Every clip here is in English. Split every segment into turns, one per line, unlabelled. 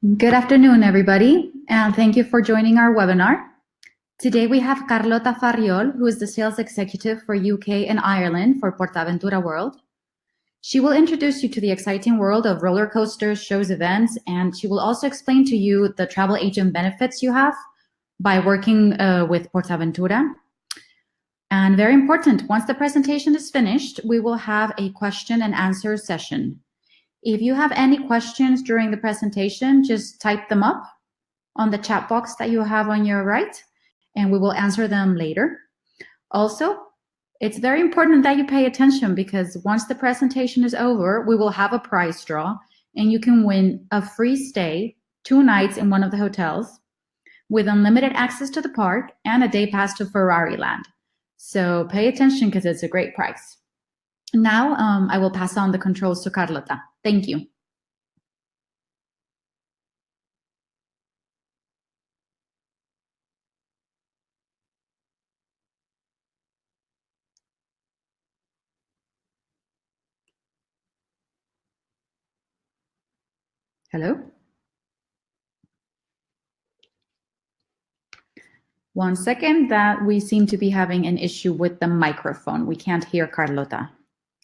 Good afternoon, everybody, and thank you for joining our webinar. Today we have Carlota Farriol, who is the Sales Executive for UK and Ireland for PortAventura World. She will introduce you to the exciting world of roller coasters, shows, events, and she will also explain to you the travel agent benefits you have by working with PortAventura. And very important, once the presentation is finished, we will have a question and answer session. If you have any questions during the presentation, just type them up on the chat box that you have on your right, and we will answer them later. Also, it's very important that you pay attention because once the presentation is over, we will have a prize draw, and you can win a free stay, 2 nights in one of the hotels, with unlimited access to the park and a day pass to Ferrari Land. So pay attention because it's a great prize. Now, I will pass on the controls to Carlota. Thank you. Hello? One second, that we seem to be having an issue with the microphone. We can't hear Carlota.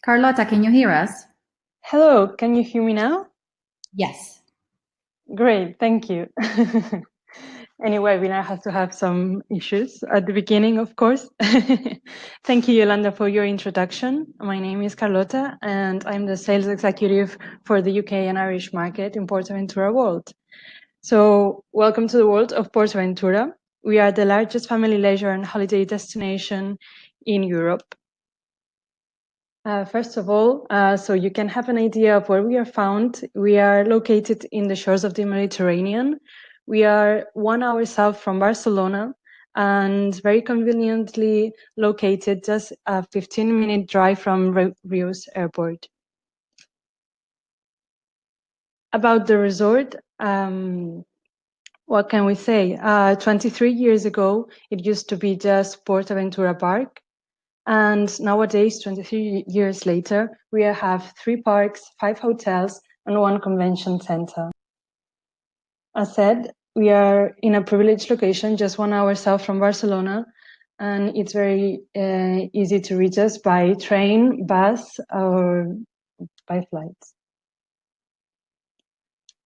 Carlota, can you hear us?
Hello, can you hear me now?
Yes.
Great, thank you. Anyway, we now have to have some issues at the beginning, of course. Thank you, Yolanda, for your introduction. My name is Carlota, and I'm the sales executive for the UK and Irish market in PortAventura World. So, welcome to the world of PortAventura. We are the largest family leisure and holiday destination in Europe. First of all, so you can have an idea of where we are found. We are located in the shores of the Mediterranean. We are 1 hour south from Barcelona and very conveniently located just a 15-minute drive from Rius Airport. About the resort, what can we say? 23 years ago, it used to be just PortAventura Park. And nowadays, 23 years later, we have 3 parks, 5 hotels, and 1 convention center. As said, we are in a privileged location, just 1 hour south from Barcelona, and it's very easy to reach us by train, bus, or by flights.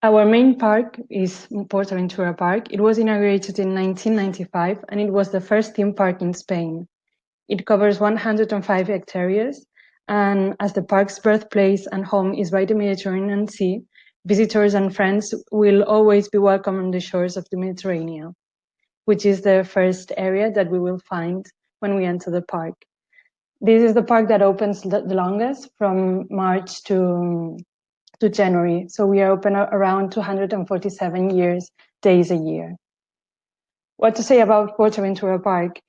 Our main park is PortAventura Park. It was inaugurated in 1995, and it was the first theme park in Spain. It covers 105 hectares, and as the park's birthplace and home is by the Mediterranean Sea, visitors and friends will always be welcome on the shores of the Mediterranean, which is the first area that we will find when we enter the park. This is the park that opens the longest, from March to January, so we are open around 247 days a year. What to say about PortAventura Park?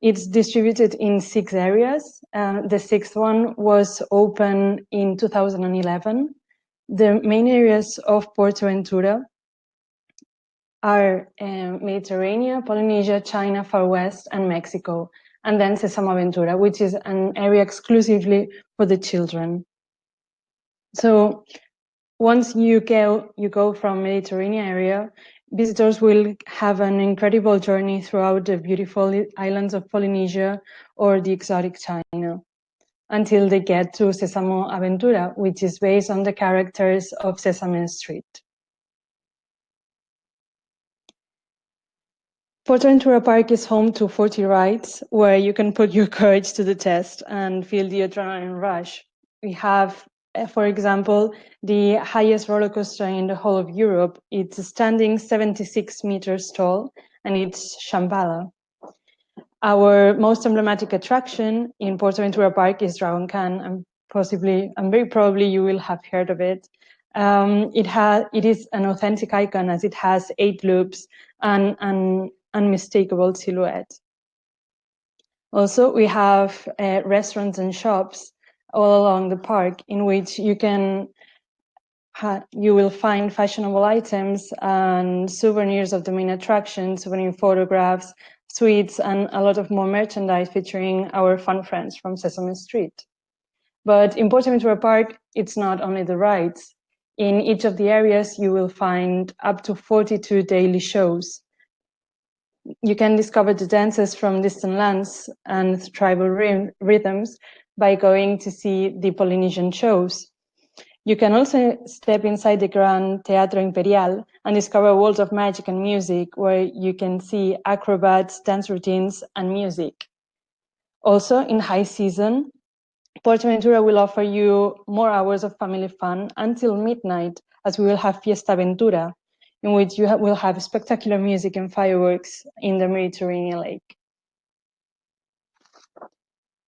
It's distributed in 6 areas. The 6th one was open in 2011. The main areas of PortAventura are Mediterranean, Polynesia, China, Far West, and Mexico, and then Sesamo Aventura, which is an area exclusively for the children. So once you go from Mediterranean area, visitors will have an incredible journey throughout the beautiful islands of Polynesia or the exotic China, until they get to Sesamo Aventura, which is based on the characters of Sesame Street. PortAventura Park is home to 40 rides where you can put your courage to the test and feel the adrenaline rush. We have, for example, the highest roller coaster in the whole of Europe. It's standing 76 meters tall, and it's Shambhala. Our most emblematic attraction in PortAventura Park is Dragon Khan, and very probably you will have heard of it. It is an authentic icon as it has 8 loops and an unmistakable silhouette. Also, we have restaurants and shops all along the park in which you will find fashionable items and souvenirs of the main attractions, souvenir photographs, sweets, and a lot of more merchandise featuring our fun friends from Sesame Street. But in PortAventura Park, it's not only the rides. In each of the areas, you will find up to 42 daily shows. You can discover the dances from distant lands and tribal rhythms by going to see the Polynesian shows. You can also step inside the Gran Teatro Imperial and discover a world of magic and music where you can see acrobats, dance routines, and music. Also, in high season, PortAventura will offer you more hours of family fun until midnight, as we will have Fiesta Aventura, in which you will have spectacular music and fireworks in the Mediterranean lake.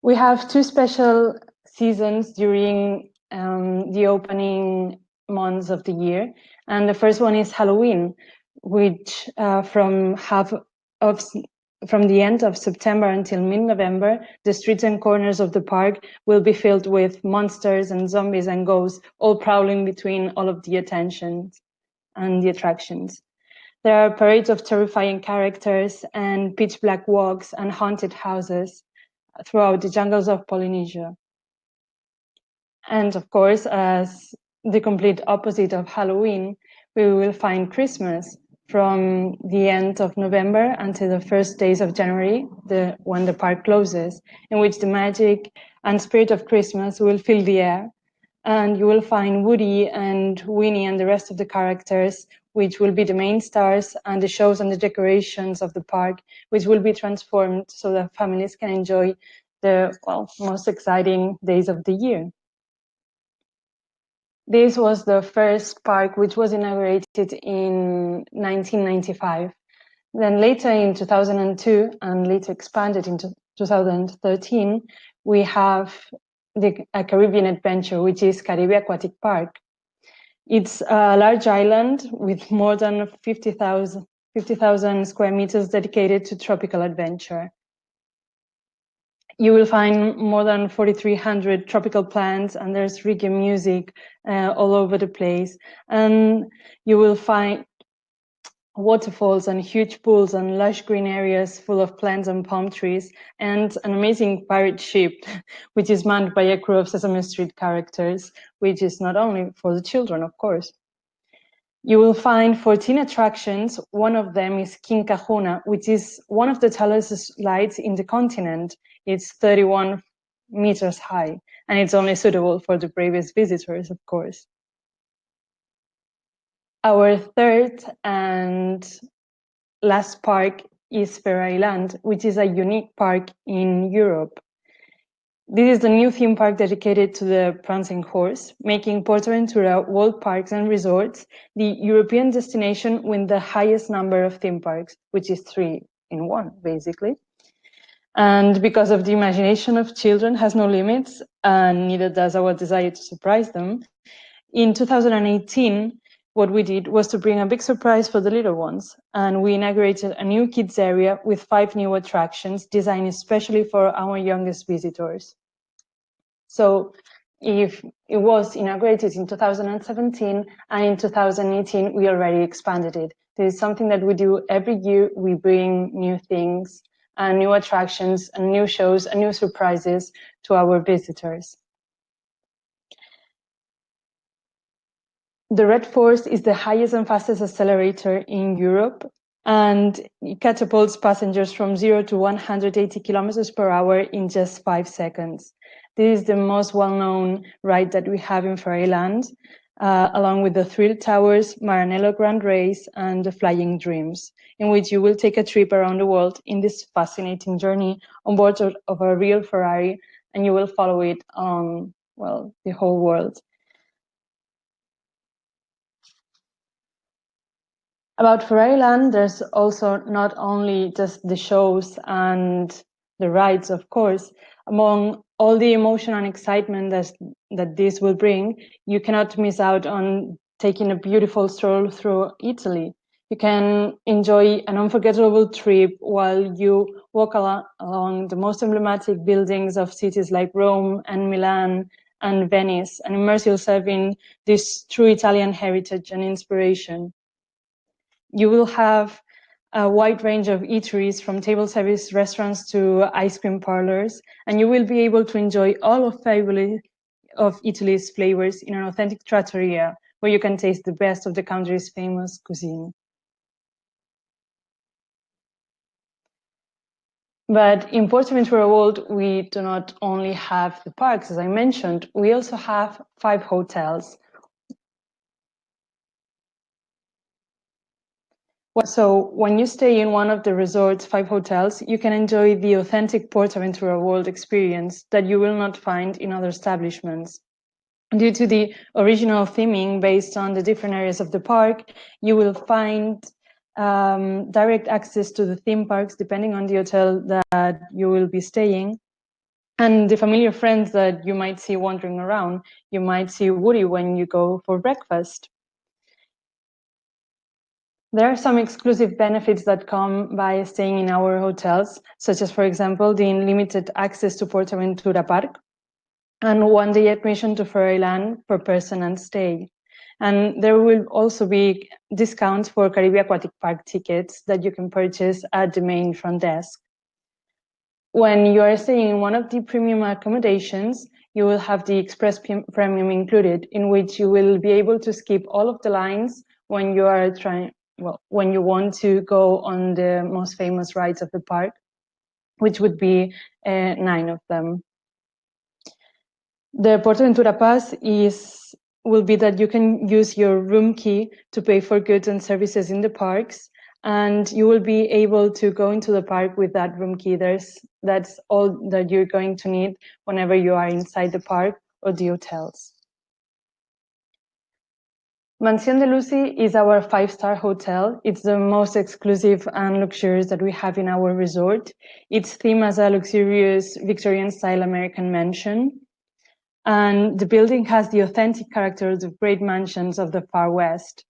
We have two special seasons during the opening months of the year, and the first one is Halloween, which from the end of September until mid-November, the streets and corners of the park will be filled with monsters and zombies and ghosts, all prowling between all of the attentions and the attractions. There are parades of terrifying characters and pitch black walks and haunted houses throughout the jungles of Polynesia. And of course, as the complete opposite of Halloween, we will find Christmas from the end of November until the first days of January, when the park closes, in which the magic and spirit of Christmas will fill the air. And you will find Woody and Winnie and the rest of the characters, which will be the main stars, and the shows and the decorations of the park, which will be transformed so that families can enjoy the most exciting days of the year. This was the first park, which was inaugurated in 1995. Then later in 2002, and later expanded into 2013, we have a Caribbean adventure, which is Caribe Aquatic Park. It's a large island with more than 50,000 square meters dedicated to tropical adventure. You will find more than 4,300 tropical plants, and there's reggae music all over the place. And you will find waterfalls and huge pools and lush green areas full of plants and palm trees, and an amazing pirate ship, which is manned by a crew of Sesame Street characters, which is not only for the children, of course. You will find 14 attractions. One of them is King Kahuna, which is one of the tallest slides in the continent. It's 31 meters high, and it's only suitable for the bravest visitors, of course. Our third and last park is Ferrari Land, which is a unique park in Europe. This is the new theme park dedicated to the prancing horse, making PortAventura World Parks and Resorts the European destination with the highest number of theme parks, which is 3 in 1, basically. And because of the imagination of children has no limits, and neither does our desire to surprise them, in 2018, what we did was to bring a big surprise for the little ones, and we inaugurated a new kids area with 5 new attractions designed especially for our youngest visitors. So if it was inaugurated in 2017, and in 2018 we already expanded it. This is something that we do every year. We bring new things and new attractions and new shows and new surprises to our visitors. The Red Force is the highest and fastest accelerator in Europe, and it catapults passengers from 0 to 180 kilometers per hour in just 5 seconds. This is the most well-known ride that we have in Ferrari Land, along with the Thrill Towers, Maranello Grand Race, and the Flying Dreams, in which you will take a trip around the world in this fascinating journey on board of a real Ferrari, and you will follow it on, the whole world. About Ferrari Land, there's also not only just the shows and the rides, of course. Among all the emotion and excitement that this will bring, you cannot miss out on taking a beautiful stroll through Italy. You can enjoy an unforgettable trip while you walk along the most emblematic buildings of cities like Rome and Milan and Venice, and immerse yourself in this true Italian heritage and inspiration. You will have a wide range of eateries, from table service restaurants to ice cream parlors, and you will be able to enjoy all of Italy's flavors in an authentic trattoria where you can taste the best of the country's famous cuisine. But in PortAventura World, we do not only have the parks, as I mentioned, we also have 5 hotels. So when you stay in one of the resort's 5 hotels, you can enjoy the authentic PortAventura World experience that you will not find in other establishments. Due to the original theming based on the different areas of the park, you will find direct access to the theme parks depending on the hotel that you will be staying. And the familiar friends that you might see wandering around. You might see Woody when you go for breakfast. There are some exclusive benefits that come by staying in our hotels, such as, for example, the unlimited access to PortAventura Park and one-day admission to Ferrari Land per person and stay. And there will also be discounts for Caribe Aquatic Park tickets that you can purchase at the main front desk. When you are staying in one of the premium accommodations, you will have the Express Premium included, in which you will be able to skip all of the lines when you are when you want to go on the most famous rides of the park, which would be 9 of them. The PortAventura Pass will be that you can use your room key to pay for goods and services in the parks, and you will be able to go into the park with that room key. That's all that you're going to need whenever you are inside the park or the hotels. Mansión de Lucy is our 5-star hotel. It's the most exclusive and luxurious that we have in our resort. It's themed as a luxurious Victorian-style American mansion. And the building has the authentic characters of great mansions of the Far West.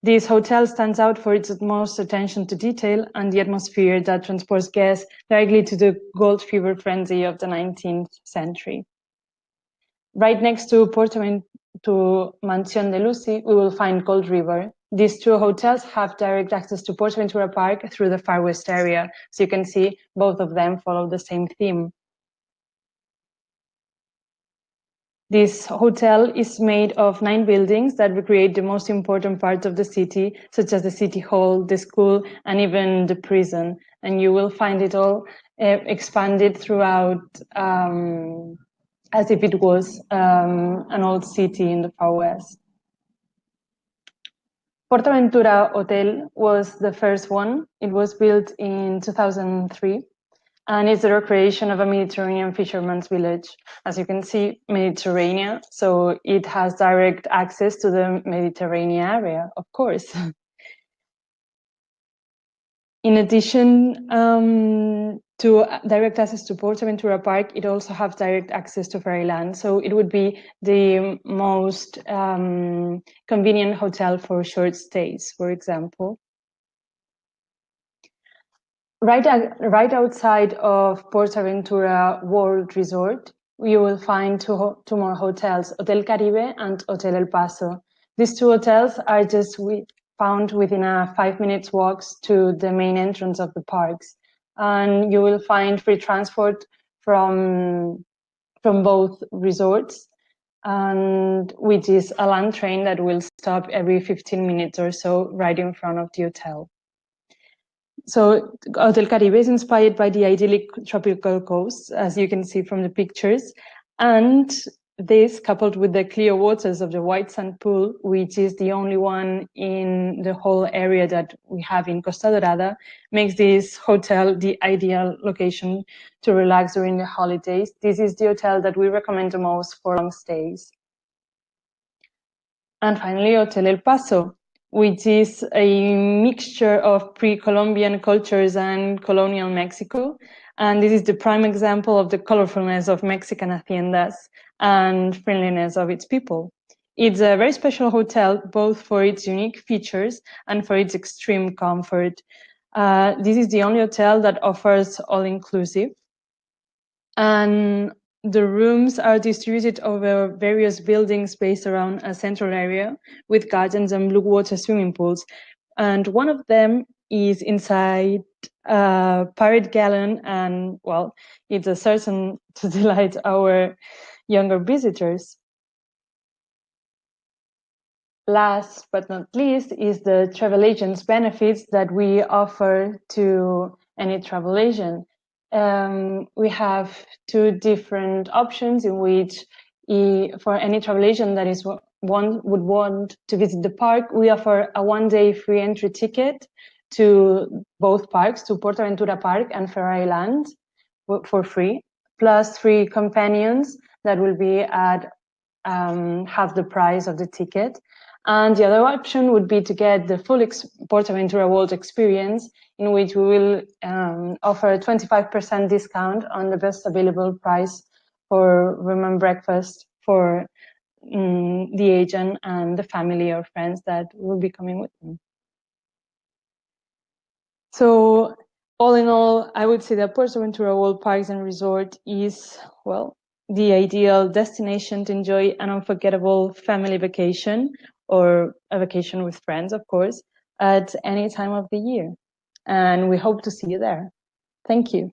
This hotel stands out for its utmost attention to detail and the atmosphere that transports guests directly to the gold fever frenzy of the 19th century. Right next to Mansión de Lucy, we will find Gold River. These 2 hotels have direct access to PortAventura Park through the Far West area. So you can see both of them follow the same theme. This hotel is made of 9 buildings that recreate the most important parts of the city, such as the city hall, the school, and even the prison. And you will find it all expanded throughout as if it was an old city in the Far West. PortAventura Hotel was the first one. It was built in 2003. And it's the recreation of a Mediterranean fisherman's village. As you can see, Mediterranean, so it has direct access to the Mediterranean area, of course. In addition to direct access to PortAventura Park, it also has direct access to Ferrari Land. So it would be the most convenient hotel for short stays, for example. Right outside of PortAventura World Resort, you will find two more hotels, Hotel Caribe and Hotel El Paso. These 2 hotels are just found within a 5 minutes walks to the main entrance of the parks. And you will find free transport from both resorts, and which is a land train that will stop every 15 minutes or so right in front of the hotel. So Hotel Caribe is inspired by the idyllic tropical coast, as you can see from the pictures. And this, coupled with the clear waters of the white sand pool, which is the only one in the whole area that we have in Costa Dorada, makes this hotel the ideal location to relax during the holidays. This is the hotel that we recommend the most for long stays. And finally, Hotel El Paso, which is a mixture of pre-Columbian cultures and colonial Mexico. And this is the prime example of the colorfulness of Mexican haciendas and friendliness of its people. It's a very special hotel, both for its unique features and for its extreme comfort. This is the only hotel that offers all-inclusive. And the rooms are distributed over various buildings based around a central area with gardens and blue water swimming pools. And one of them is inside Pirate Gallon, and well, it's a certain to delight our younger visitors. last but not least is the travel agent's benefits that we offer to any travel agent. We have two different options in which for any travel agent that would want to visit the park, we offer a 1-day free entry ticket to both parks, to PortAventura Park and Ferrari Land, for free, plus 3 companions that will be at half the price of the ticket. And the other option would be to get the full PortAventura World experience, in which we will offer a 25% discount on the best available price for room and breakfast for the agent and the family or friends that will be coming with them. So all in all, I would say that PortAventura World Parks and Resort is, well, the ideal destination to enjoy an unforgettable family vacation, or a vacation with friends, of course, at any time of the year. And we hope to see you there. Thank you.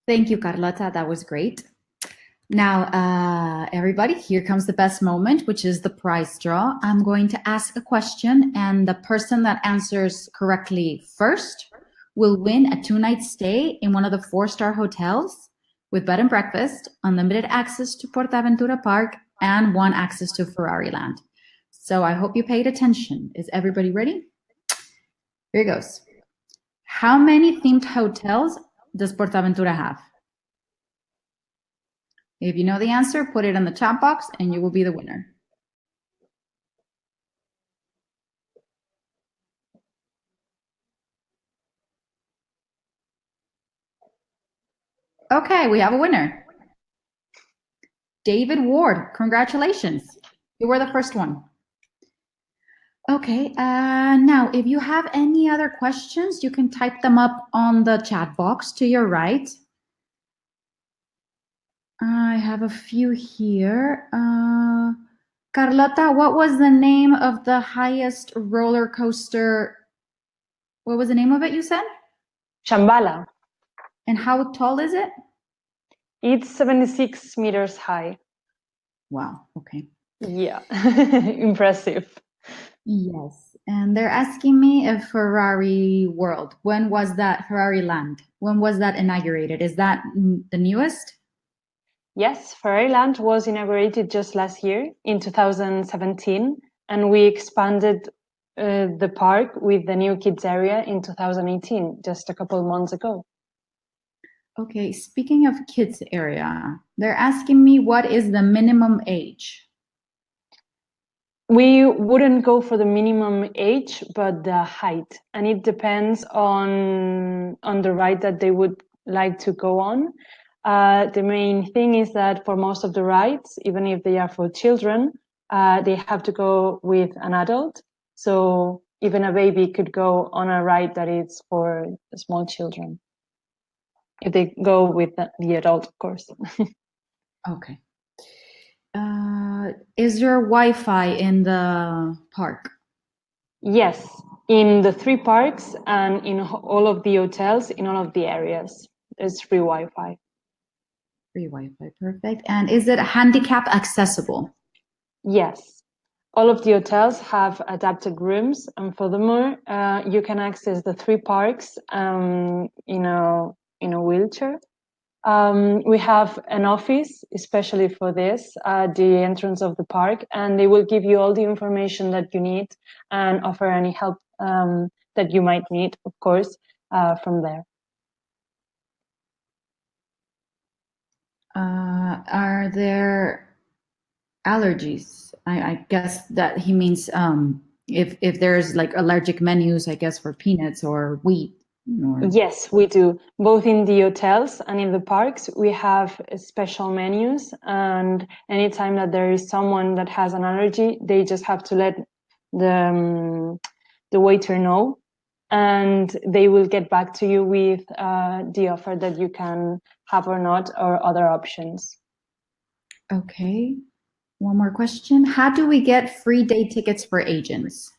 Thank you, Carlota. That was great. Now, everybody, here comes the best moment, which is the prize draw. I'm going to ask a question, and the person that answers correctly first will win a 2-night stay in one of the 4-star hotels with bed and breakfast, unlimited access to PortAventura Park, and 1 access to Ferrari Land. So I hope you paid attention. Is everybody ready? Here goes. How many themed hotels does PortAventura have? If you know the answer, put it in the chat box and you will be the winner. Okay, we have a winner. David Ward, congratulations. You were the first one. Okay, now if you have any other questions, you can type them up on the chat box to your right. I have a few here. Carlota, what was the name of the highest roller coaster? What was the name of it, you said?
Shambhala.
And how tall is it?
It's 76 meters high.
Wow, okay.
Yeah, impressive.
Yes, and they're asking me if Ferrari World, when was that, Ferrari Land, when was that inaugurated? Is that the newest?
Yes, Ferrari Land was inaugurated just last year in 2017, and we expanded the park with the new kids area in 2018, just a couple of months ago.
Okay, speaking of kids area, they're asking me what is the minimum age?
We wouldn't go for the minimum age, but the height, and it depends on the ride that they would like to go on. The main thing is that for most of the rides, even if they are for children, they have to go with an adult. So even a baby could go on a ride that is for small children, if they go with the adult, of course.
Okay. Is there Wi-Fi in the park?
Yes, in the 3 parks and in all of the hotels, in all of the areas, there's free Wi-Fi.
Free Wi-Fi, perfect. And is it handicap accessible?
Yes, all of the hotels have adapted rooms, and furthermore, you can access the 3 parks in a wheelchair. We have an office especially for this at the entrance of the park, and they will give you all the information that you need and offer any help that you might need, of course, from there.
Are there allergies? I guess that he means if there's like allergic menus, I guess, for peanuts or wheat. Or...
Yes, we do. Both in the hotels and in the parks, we have special menus, and anytime that there is someone that has an allergy, they just have to let the waiter know, and they will get back to you with the offer that you can have or not, or other options.
Okay. One more question. How do we get free day tickets for agents?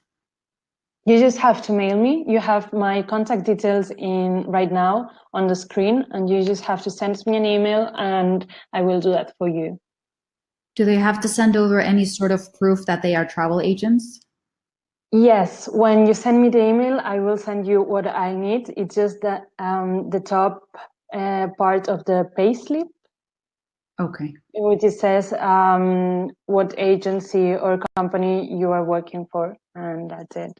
You just have to mail me. You have my contact details right now on the screen, and you just have to send me an email, and I will do that for you.
Do they have to send over any sort of proof that they are travel agents?
Yes, when you send me the email, I will send you what I need. It's just the top part of the payslip,
Okay.
which it says what agency or company you are working for, and that's it.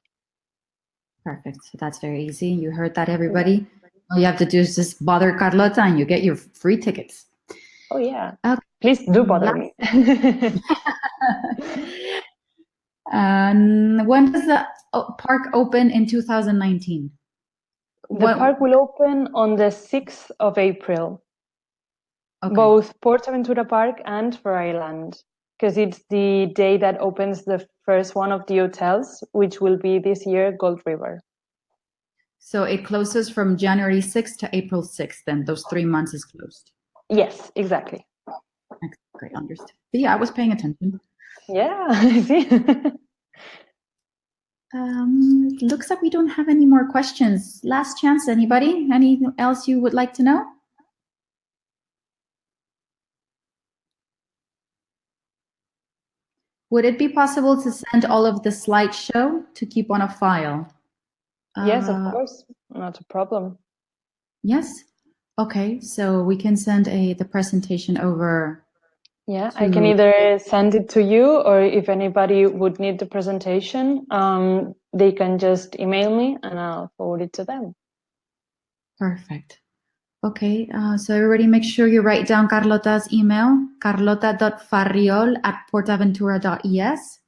Perfect. So that's very easy. You heard that, everybody. All you have to do is just bother Carlota and you get your free tickets.
Oh, yeah.
Okay.
Please do bother me.
And when does the park open in 2019?
The park will open on the 6th of April.
Okay.
Both PortAventura Park and Ferrari Land, because it's the day that opens the first one of the hotels, which will be this year Gold River.
So it closes from January 6th to April 6th, then those 3 months is closed.
Yes, exactly.
Great, understood. Yeah, I was paying attention.
Yeah, I see.
Looks like we don't have any more questions. Last chance, anybody? Anything else you would like to know? Would it be possible to send all of the slideshow to keep on a file?
Yes, of course, not a problem.
Yes? Okay, so we can send the presentation over.
Yeah, I can either send it to you, or if anybody would need the presentation, they can just email me and I'll forward it to them.
Perfect. Okay, so everybody make sure you write down Carlota's email, carlota.farriol@portaventura.es.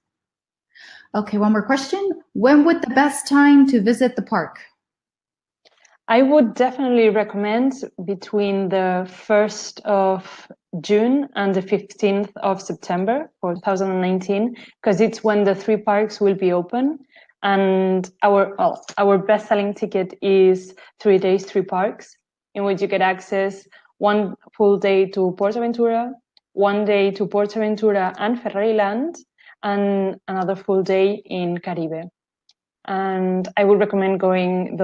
Okay, one more question. When would the best time to visit the park?
I would definitely recommend between the 1st of June and the 15th of September for 2019, because it's when the 3 parks will be open. And our best-selling ticket is 3 days, 3 parks, in which you get access 1 full day to PortAventura, 1 day to PortAventura and Ferrari Land, and another full day in Caribe. And I would recommend going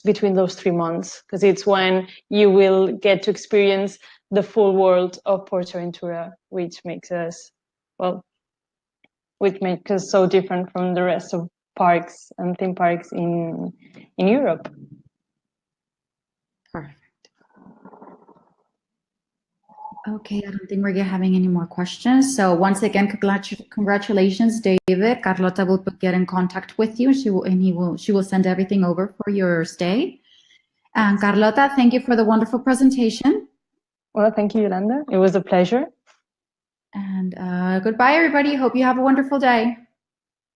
between those 3 months, because it's when you will get to experience the full world of PortAventura, which makes us so different from the rest of parks and theme parks in Europe.
Perfect. Okay, I don't think we're having any more questions. So once again, congratulations, David. Carlota will get in contact with you. She will send everything over for your stay. And Carlota, thank you for the wonderful presentation.
Well, thank you, Yolanda. It was a pleasure.
And goodbye, everybody. Hope you have a wonderful day.